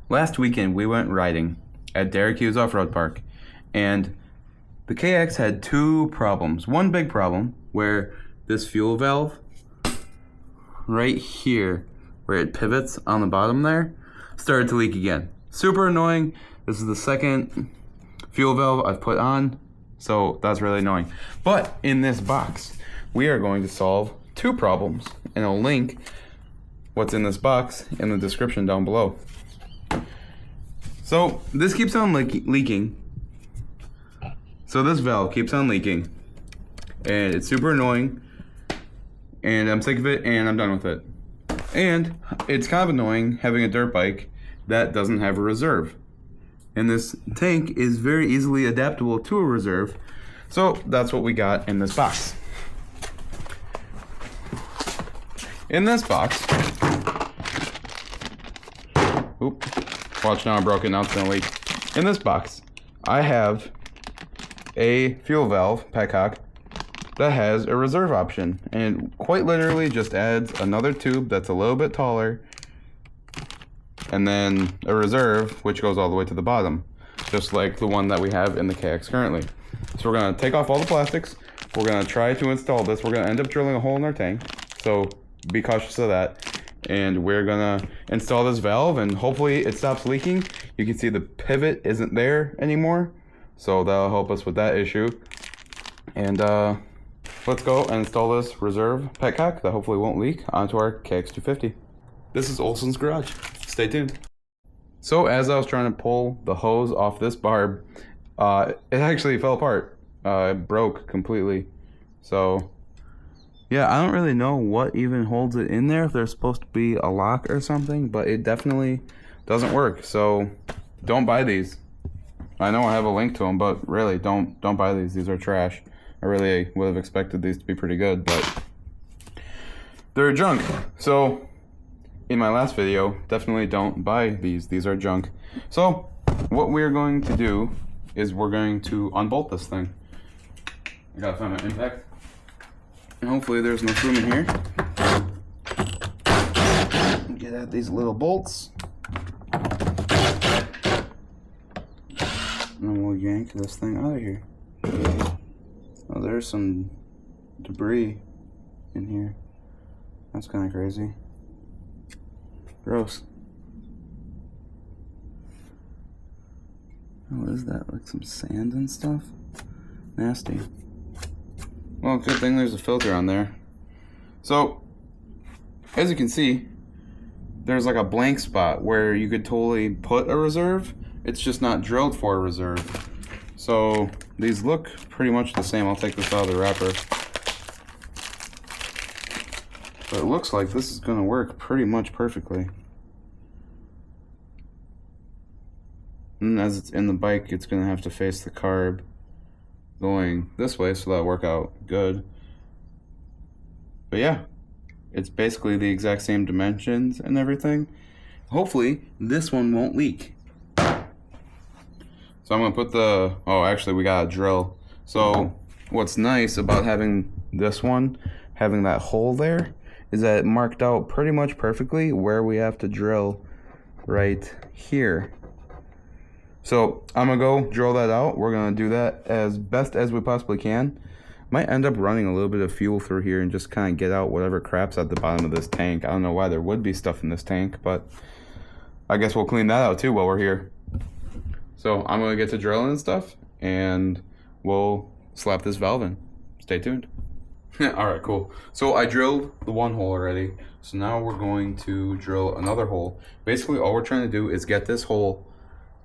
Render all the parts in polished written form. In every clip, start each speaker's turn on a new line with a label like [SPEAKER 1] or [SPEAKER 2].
[SPEAKER 1] Last weekend we went riding at Derek Hughes Off-Road Park, and the KX had two problems. One big problem where this fuel valve right here, where it pivots on the bottom there, started to leak again. Super annoying. This is the second fuel valve I've put on, so that's really annoying. But in this box, we are going to solve two problems, and I'll link what's in this box in the description down below. So this keeps on leaking. So this valve keeps on leaking, and it's super annoying, and I'm sick of it, and I'm done with it. And it's kind of annoying having a dirt bike that doesn't have a reserve. And this tank is very easily adaptable to a reserve. So that's what we got in this box. In this box, watch now, I broke it, now it's gonna leak. In this box, I have a fuel valve, petcock, that has a reserve option. And it quite literally just adds another tube that's a little bit taller, and then a reserve, which goes all the way to the bottom, just like the one that we have in the KX currently. So we're gonna take off all the plastics. We're gonna try to install this. We're gonna end up drilling a hole in our tank, so be cautious of that. And we're gonna install this valve, and hopefully it stops leaking. You can see the pivot isn't there anymore, so that'll help us with that issue. And let's go and install this reserve petcock that hopefully won't leak onto our KX250. This is Olson's garage. Stay tuned. So as I was trying to pull the hose off this barb, it actually fell apart. It broke completely. So yeah, I don't really know what even holds it in there, if there's supposed to be a lock or something, but it definitely doesn't work. So don't buy these. I know I have a link to them, but really don't buy these. These are trash. I really would have expected these to be pretty good, but they're junk. So in my last video, definitely don't buy these. These are junk. So what we're going to do is we're going to unbolt this thing. I gotta find my impact. And hopefully there's no room in here. Get out these little bolts. And then we'll yank this thing out of here. Oh, there's some debris in here. That's kind of crazy. Gross. Oh, what is that? Like some sand and stuff? Nasty. Well, good thing there's a filter on there. So, as you can see, there's like a blank spot where you could totally put a reserve. It's just not drilled for a reserve. So, these look pretty much the same. I'll take this out of the wrapper. But it looks like this is going to work pretty much perfectly. And as it's in the bike, it's going to have to face the carb going this way, so that'll work out good. But yeah, it's basically the exact same dimensions and everything. Hopefully this one won't leak. So I'm gonna put the, oh, actually we got a drill. So what's nice about having this one, having that hole there, is that it marked out pretty much perfectly where we have to drill right here. So I'm gonna go drill that out. We're gonna do that as best as we possibly can. Might end up running a little bit of fuel through here and just kind of get out whatever crap's at the bottom of this tank. I don't know why there would be stuff in this tank, but I guess we'll clean that out too while we're here. So I'm gonna get to drilling and stuff, and we'll slap this valve in. Stay tuned. Alright, cool. So I drilled the one hole already, so now we're going to drill another hole. Basically all we're trying to do is get this hole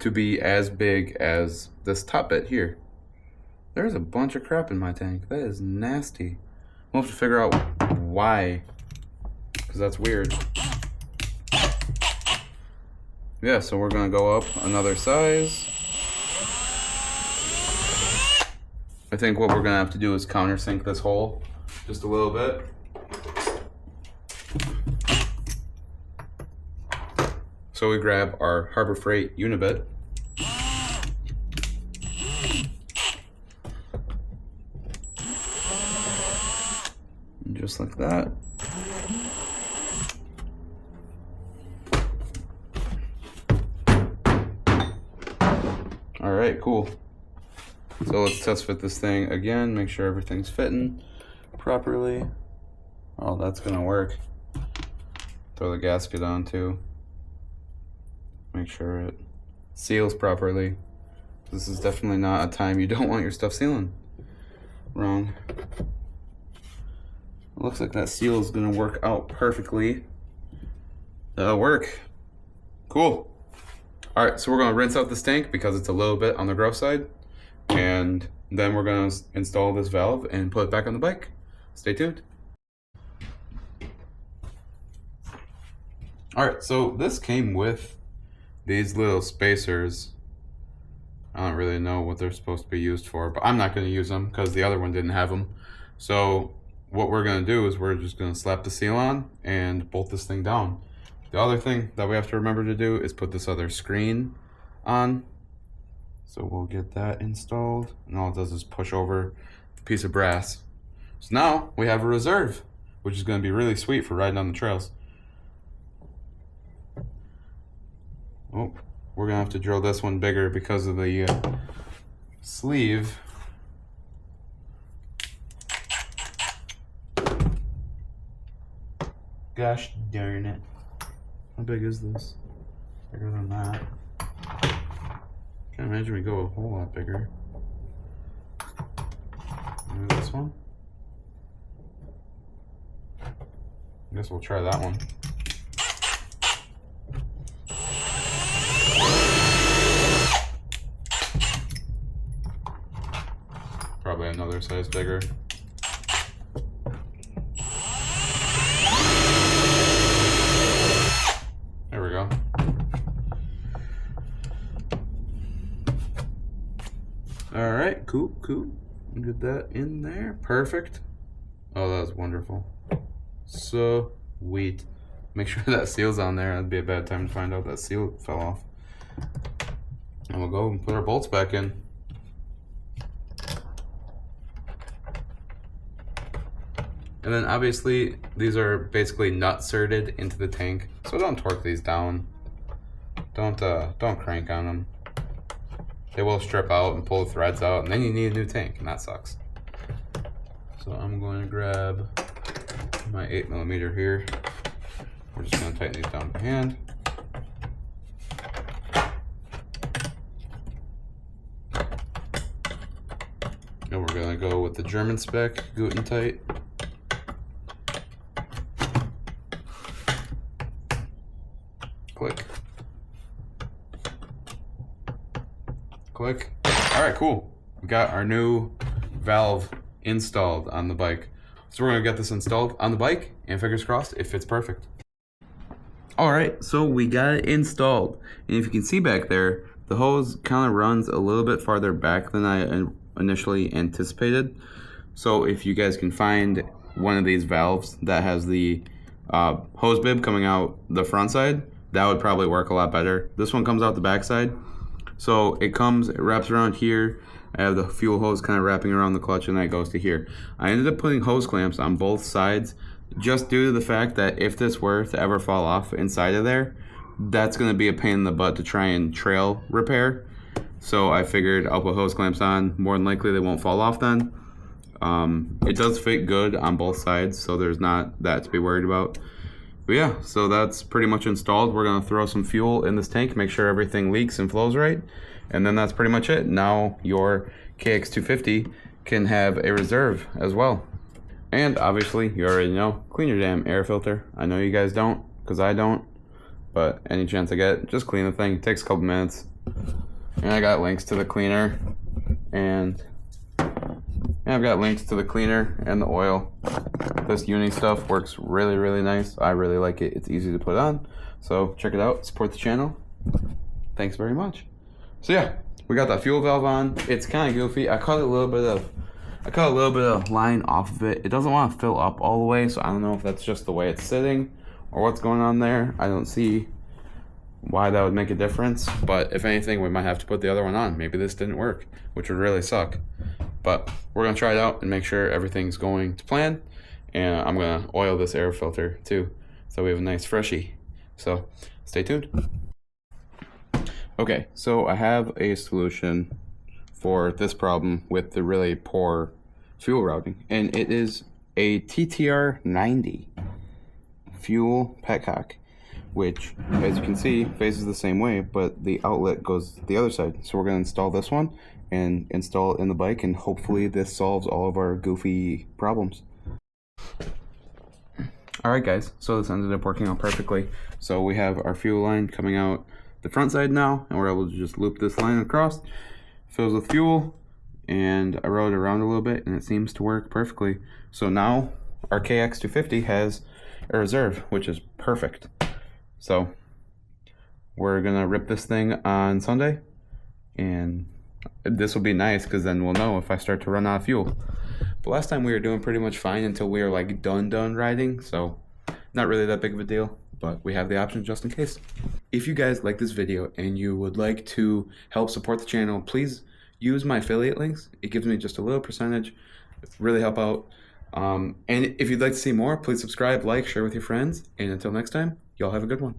[SPEAKER 1] to be as big as this top bit here. There's a bunch of crap in my tank. That is nasty. We'll have to figure out why, because that's weird. Yeah, so we're gonna go up another size. I think what we're gonna have to do is countersink this hole just a little bit. So we grab our Harbor Freight Unibit. And just like that. right, cool. So let's test fit this thing again, make sure everything's fitting properly. Oh, that's gonna work. Throw the gasket on too. Make sure it seals properly. This is definitely not a time you don't want your stuff sealing wrong. It looks like that seal is gonna work out perfectly. That'll work. Cool. All right, so we're gonna rinse out this tank because it's a little bit on the gross side, and then we're gonna install this valve and put it back on the bike. Stay tuned. All right, so this came with these little spacers. I don't really know what they're supposed to be used for, but I'm not gonna use them because the other one didn't have them. So what we're gonna do is we're just gonna slap the seal on and bolt this thing down. The other thing that we have to remember to do is put this other screen on. So we'll get that installed, and all it does is push over a piece of brass. So now we have a reserve, which is gonna be really sweet for riding on the trails. Oh, we're gonna have to drill this one bigger because of the sleeve. Gosh darn it. How big is this? Bigger than that. Can't imagine we go a whole lot bigger. Maybe this one? I guess we'll try that one. Probably another size bigger. There we go. All right, cool. Get that in there. Perfect. Oh, that was wonderful. Sweet. Make sure that seal's on there. That'd be a bad time to find out that seal fell off. And we'll go and put our bolts back in. And then obviously these are basically nut surted into the tank, so don't torque these down. Don't crank on them. They will strip out and pull the threads out, and then you need a new tank, and that sucks. So I'm going to grab my 8mm here. We're just going to tighten these down by hand. And we're going to go with the German spec Guten tight. Click. Click. All right, cool. We got our new valve installed on the bike. So we're gonna get this installed on the bike, and fingers crossed, it fits perfect. All right, so we got it installed. And if you can see back there, the hose kind of runs a little bit farther back than I initially anticipated. So if you guys can find one of these valves that has the hose bib coming out the front side, that would probably work a lot better. This one comes out the back side. So it wraps around here. I have the fuel hose kind of wrapping around the clutch, and that goes to here. I ended up putting hose clamps on both sides just due to the fact that if this were to ever fall off inside of there, that's going to be a pain in the butt to try and trail repair. So I figured I'll put hose clamps on. More than likely they won't fall off then. It does fit good on both sides, so there's not that to be worried about. But yeah, so that's pretty much installed. We're gonna throw some fuel in this tank, make sure everything leaks and flows right, and then that's pretty much it. Now your KX250 can have a reserve as well. And obviously, you already know, clean your damn air filter. I know you guys don't, because I don't, but any chance I get, just clean the thing. It takes a couple minutes. And I got links to the cleaner, and I've got links to the cleaner and the oil. This uni stuff works really, really nice. I really like it. It's easy to put on. So check it out. Support the channel. Thanks very much. So yeah, we got that fuel valve on. It's kind of goofy. I cut a little bit of line off of it. It doesn't want to fill up all the way, so I don't know if that's just the way it's sitting or what's going on there. I don't see why that would make a difference, but if anything, we might have to put the other one on. Maybe this didn't work, which would really suck. But we're gonna try it out and make sure everything's going to plan. And I'm gonna oil this air filter too, so we have a nice freshie. So stay tuned. Okay, so I have a solution for this problem with the really poor fuel routing, and it is a TTR 90 fuel petcock, which, as you can see, faces the same way, but the outlet goes the other side. So we're going to install this one and install it in the bike, and hopefully this solves all of our goofy problems. Alright guys, so this ended up working out perfectly. So we have our fuel line coming out the front side now, and we're able to just loop this line across, fills with fuel, and I rode it around a little bit and it seems to work perfectly. So now our KX250 has a reserve, which is perfect. So we're gonna rip this thing on Sunday, and this will be nice because then we'll know if I start to run out of fuel. But last time we were doing pretty much fine until we were like done riding, so not really that big of a deal, but we have the option just in case. If you guys like this video and you would like to help support the channel, please use my affiliate links. It gives me just a little percentage. It really help out. And if you'd like to see more, please subscribe, like, share with your friends. And until next time, y'all have a good one.